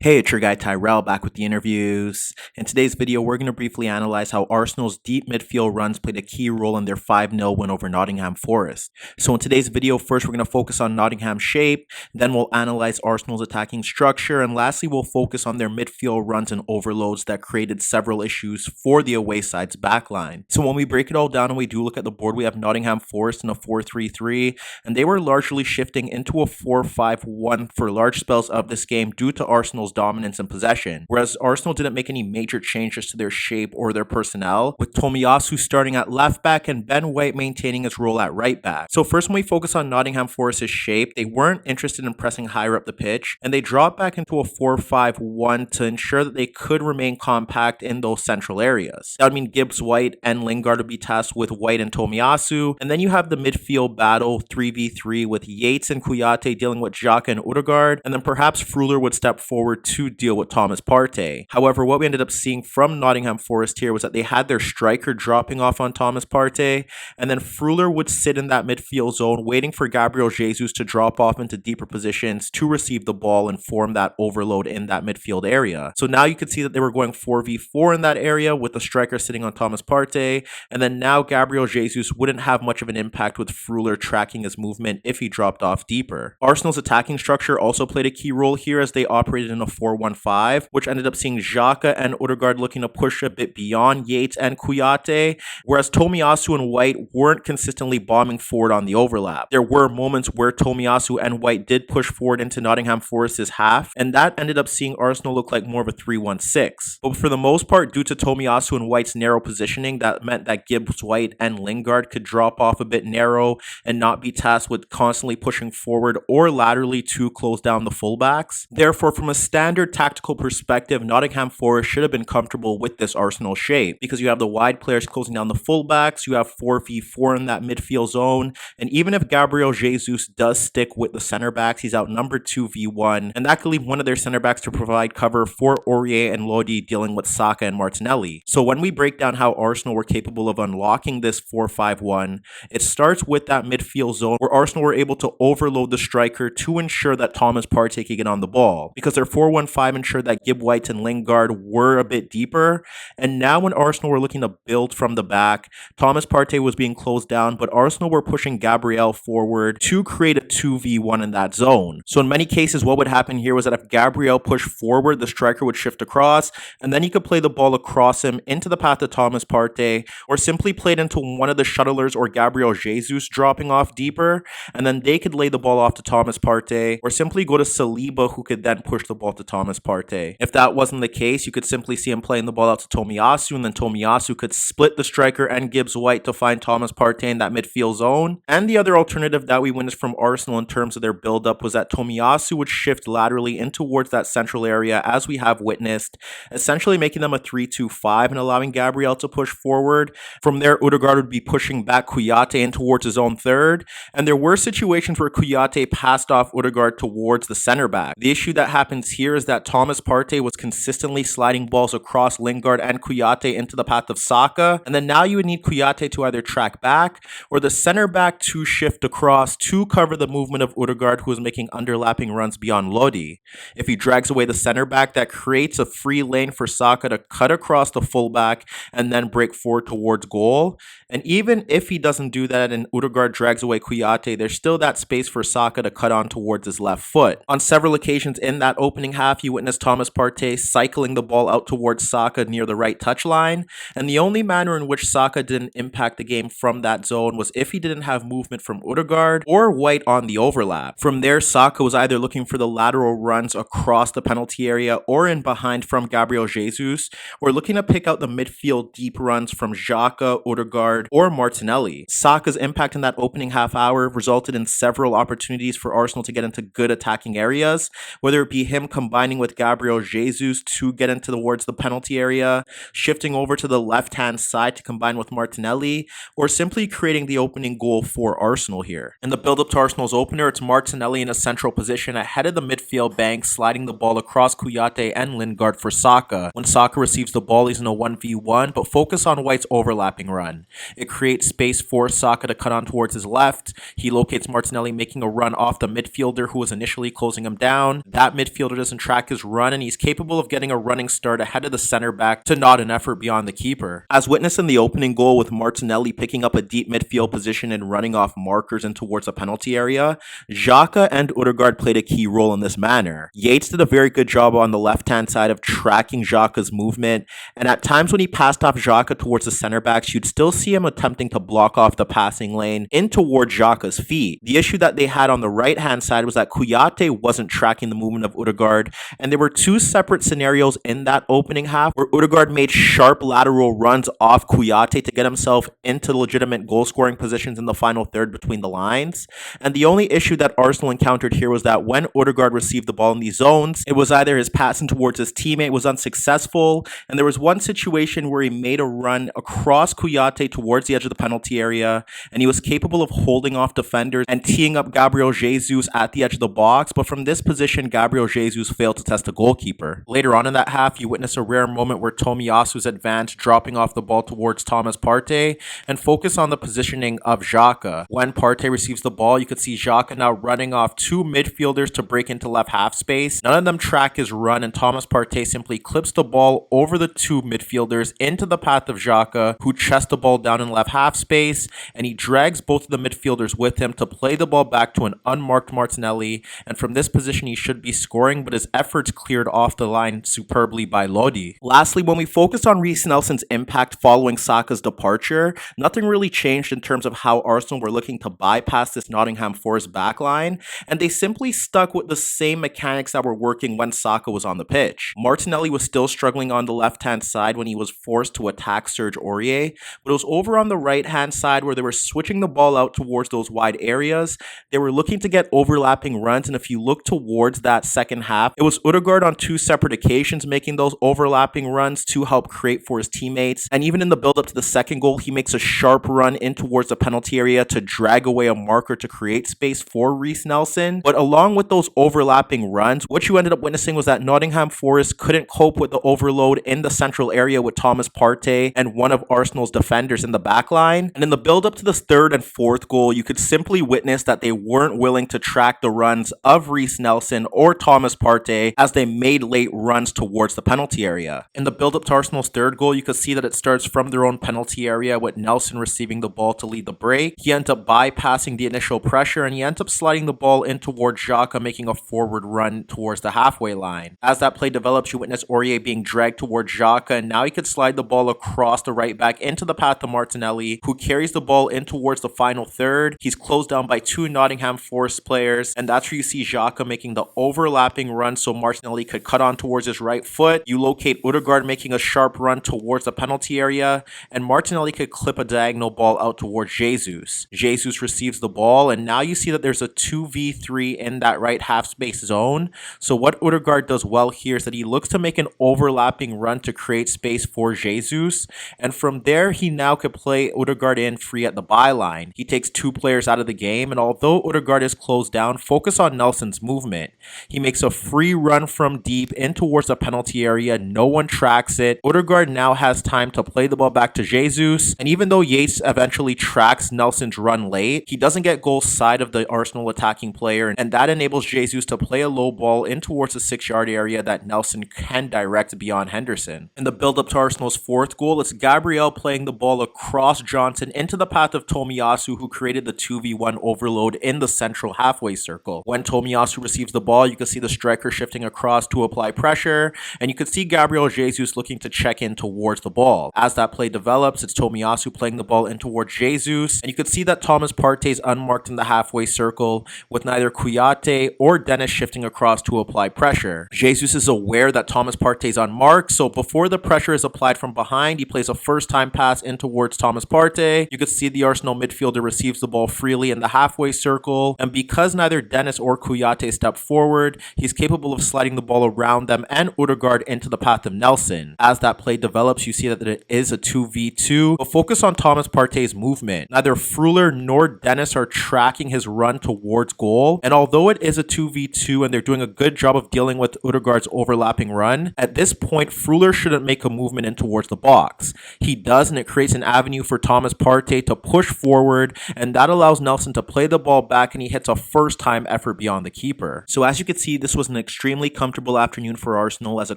Hey, it's your guy Tyrrell back with the interviews. In today's video, we're going to briefly analyze how Arsenal's deep midfield runs played a key role in their 5-0 win over Nottingham Forest. So in today's video, first we're going to focus on Nottingham's shape, then we'll analyze Arsenal's attacking structure, and lastly we'll focus on their midfield runs and overloads that created several issues for the away side's backline. So when we break it all down and we do look at the board, we have Nottingham Forest in a 4-3-3, and they were largely shifting into a 4-5-1 for large spells of this game due to Arsenal's dominance and possession, whereas Arsenal didn't make any major changes to their shape or their personnel, with Tomiyasu starting at left back and Ben White maintaining his role at right back. So first, when we focus on Nottingham Forest's shape, they weren't interested in pressing higher up the pitch, and they dropped back into a 4-5-1 to ensure that they could remain compact in those central areas. That would mean Gibbs White and Lingard would be tasked with White and Tomiyasu, and then you have the midfield battle 3v3 with Yates and Kouyaté dealing with Saka and Odegaard, and then perhaps Freuler would step forward to deal with Thomas Partey. However, what we ended up seeing from Nottingham Forest here was that they had their striker dropping off on Thomas Partey, and then Freuler would sit in that midfield zone waiting for Gabriel Jesus to drop off into deeper positions to receive the ball and form that overload in that midfield area. So now you could see that they were going 4v4 in that area with the striker sitting on Thomas Partey, and then now Gabriel Jesus wouldn't have much of an impact with Freuler tracking his movement if he dropped off deeper. Arsenal's attacking structure also played a key role here as they operated in a 4-1-5, which ended up seeing Saka and Odegaard looking to push a bit beyond Yates and Kouyaté, whereas Tomiyasu and White weren't consistently bombing forward on the overlap. There were moments where Tomiyasu and White did push forward into Nottingham Forest's half, and that ended up seeing Arsenal look like more of a 3-1-6. But for the most part, due to Tomiyasu and White's narrow positioning, that meant that Gibbs White and Lingard could drop off a bit narrow and not be tasked with constantly pushing forward or laterally to close down the fullbacks. Therefore, from a standard tactical perspective, Nottingham Forest should have been comfortable with this Arsenal shape because you have the wide players closing down the fullbacks, you have 4v4 in that midfield zone, and even if Gabriel Jesus does stick with the center backs, he's outnumbered 2v1, and that could leave one of their center backs to provide cover for Aurier and Lodi dealing with Saka and Martinelli. So when we break down how Arsenal were capable of unlocking this 4-5-1, it starts with that midfield zone where Arsenal were able to overload the striker to ensure that Thomas Partey could get on the ball, because their 4-1-5 ensured that Gibb White and Lingard were a bit deeper, and now when Arsenal were looking to build from the back, Thomas Partey was being closed down, but Arsenal were pushing Gabriel forward to create a 2v1 in that zone. So in many cases, what would happen here was that if Gabriel pushed forward, the striker would shift across, and then he could play the ball across him into the path of Thomas Partey, or simply play it into one of the shuttlers or Gabriel Jesus dropping off deeper, and then they could lay the ball off to Thomas Partey, or simply go to Saliba, who could then push the ball to Thomas Partey. If that wasn't the case, you could simply see him playing the ball out to Tomiyasu, and then Tomiyasu could split the striker and Gibbs White to find Thomas Partey in that midfield zone. And the other alternative that we witnessed from Arsenal in terms of their build-up was that Tomiyasu would shift laterally in towards that central area, as we have witnessed, essentially making them a 3-2-5 and allowing Gabriel to push forward. From there, Odegaard would be pushing back Kouyaté in towards his own third, and there were situations where Kouyaté passed off Odegaard towards the center back. The issue that happens here is that Thomas Partey was consistently sliding balls across Lingard and Kouyaté into the path of Saka, and then now you would need Kouyaté to either track back or the center back to shift across to cover the movement of Odegaard, who is making underlapping runs beyond Lodi. If he drags away the center back, that creates a free lane for Saka to cut across the fullback and then break forward towards goal. And even if he doesn't do that and Odegaard drags away Kouyaté, there's still that space for Saka to cut on towards his left foot. On several occasions in that opening half, you witnessed Thomas Partey cycling the ball out towards Saka near the right touchline, and the only manner in which Saka didn't impact the game from that zone was if he didn't have movement from Odegaard or White on the overlap. From there, Saka was either looking for the lateral runs across the penalty area or in behind from Gabriel Jesus, or looking to pick out the midfield deep runs from Xhaka, Odegaard, or Martinelli. Saka's impact in that opening half hour resulted in several opportunities for Arsenal to get into good attacking areas, whether it be him combining with Gabriel Jesus to get into towards the penalty area, shifting over to the left-hand side to combine with Martinelli, or simply creating the opening goal for Arsenal here. In the build-up to Arsenal's opener, it's Martinelli in a central position ahead of the midfield bank, sliding the ball across Kouyaté and Lingard for Saka. When Saka receives the ball, he's in a 1v1, but focus on White's overlapping run. It creates space for Saka to cut on towards his left. He locates Martinelli making a run off the midfielder who was initially closing him down. That midfielder does doesn't track his run, and he's capable of getting a running start ahead of the center back to not an effort beyond the keeper. As witnessed in the opening goal with Martinelli picking up a deep midfield position and running off markers in towards the penalty area, Saka and Odegaard played a key role in this manner. Yates did a very good job on the left-hand side of tracking Xhaka's movement, and at times when he passed off Saka towards the center backs, you'd still see him attempting to block off the passing lane in towards Xhaka's feet. The issue that they had on the right-hand side was that Kouyaté wasn't tracking the movement of Odegaard, and there were two separate scenarios in that opening half where Odegaard made sharp lateral runs off Kouyaté to get himself into legitimate goal-scoring positions in the final third between the lines. And the only issue that Arsenal encountered here was that when Odegaard received the ball in these zones, it was either his passing towards his teammate was unsuccessful, and there was one situation where he made a run across Kouyaté towards the edge of the penalty area, and he was capable of holding off defenders and teeing up Gabriel Jesus at the edge of the box, but from this position, Gabriel Jesus failed to test the goalkeeper. Later on in that half, you witness a rare moment where Tomiyasu's advanced, dropping off the ball towards Thomas Partey, and focus on the positioning of Saka. When Partey receives the ball, you could see Saka now running off two midfielders to break into left half space. None of them track his run, and Thomas Partey simply clips the ball over the two midfielders into the path of Saka, who chests the ball down in left half space, and he drags both of the midfielders with him to play the ball back to an unmarked Martinelli, and from this position he should be scoring, but his efforts cleared off the line superbly by Lodi. Lastly, when we focus on Reiss Nelson's impact following Saka's departure, nothing really changed in terms of how Arsenal were looking to bypass this Nottingham Forest backline, and they simply stuck with the same mechanics that were working when Saka was on the pitch. Martinelli was still struggling on the left-hand side when he was forced to attack Serge Aurier, but it was over on the right-hand side where they were switching the ball out towards those wide areas. They were looking to get overlapping runs, and if you look towards that second half, it was Odegaard on two separate occasions making those overlapping runs to help create for his teammates, and even in the build-up to the second goal, he makes a sharp run in towards the penalty area to drag away a marker to create space for Reiss Nelson. But along with those overlapping runs, what you ended up witnessing was that Nottingham Forest couldn't cope with the overload in the central area with Thomas Partey and one of Arsenal's defenders in the back line. And in the build-up to the third and fourth goal, you could simply witness that they weren't willing to track the runs of Reiss Nelson or Thomas Partey as they made late runs towards the penalty area. In the build-up to Arsenal's third goal, you could see that it starts from their own penalty area with Nelson receiving the ball to lead the break. He ends up bypassing the initial pressure, and he ends up sliding the ball in towards Saka, making a forward run towards the halfway line. As that play develops, you witness Aurier being dragged towards Saka, and now he could slide the ball across the right back into the path of Martinelli, who carries the ball in towards the final third. He's closed down by two Nottingham Forest players, and that's where you see Saka making the overlapping run so Martinelli could cut on towards his right foot. You locate Odegaard making a sharp run towards the penalty area, and Martinelli could clip a diagonal ball out towards Jesus. Jesus receives the ball, and now you see that there's a 2v3 in that right half space zone. So what Odegaard does well here is that he looks to make an overlapping run to create space for Jesus, and from there he now could play Odegaard in free at the byline. He takes two players out of the game, and although Odegaard is closed down, focus on Nelson's movement. He makes a free run from deep in towards the penalty area. No one tracks it. Odegaard now has time to play the ball back to Jesus, and even though Yates eventually tracks Nelson's run late, he doesn't get goal side of the Arsenal attacking player, and that enables Jesus to play a low ball in towards the 6-yard area that Nelson can direct beyond Henderson. In the build-up to Arsenal's fourth goal, it's Gabriel playing the ball across Johnson into the path of Tomiyasu, who created the 2v1 overload in the central halfway circle. When Tomiyasu receives the ball, you can see the striker shifting across to apply pressure, and you can see Gabriel Jesus looking to check in towards the ball. As that play develops, it's Tomiyasu playing the ball in towards Jesus, and you can see that Thomas Partey is unmarked in the halfway circle, with neither Kouyaté or Dennis shifting across to apply pressure. Jesus is aware that Thomas Partey is unmarked, so before the pressure is applied from behind, he plays a first-time pass in towards Thomas Partey. You can see the Arsenal midfielder receives the ball freely in the halfway circle, and because neither Dennis or Kouyaté step forward, he's capable of sliding the ball around them and Odegaard into the path of Nelson. As that play develops, you see that it is a 2v2, but focus on Thomas Partey's movement. Neither Freuler nor Dennis are tracking his run towards goal, and although it is a 2v2 and they're doing a good job of dealing with Odegaard's overlapping run, at this point Freuler shouldn't make a movement in towards the box. He does, and it creates an avenue for Thomas Partey to push forward, and that allows Nelson to play the ball back, and he hits a first-time effort beyond the keeper. So as you can see, this was an extremely comfortable afternoon for Arsenal as a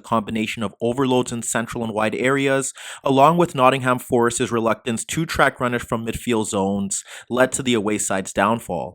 combination of overloads in central and wide areas, along with Nottingham Forest's reluctance to track runners from midfield zones, led to the away side's downfall.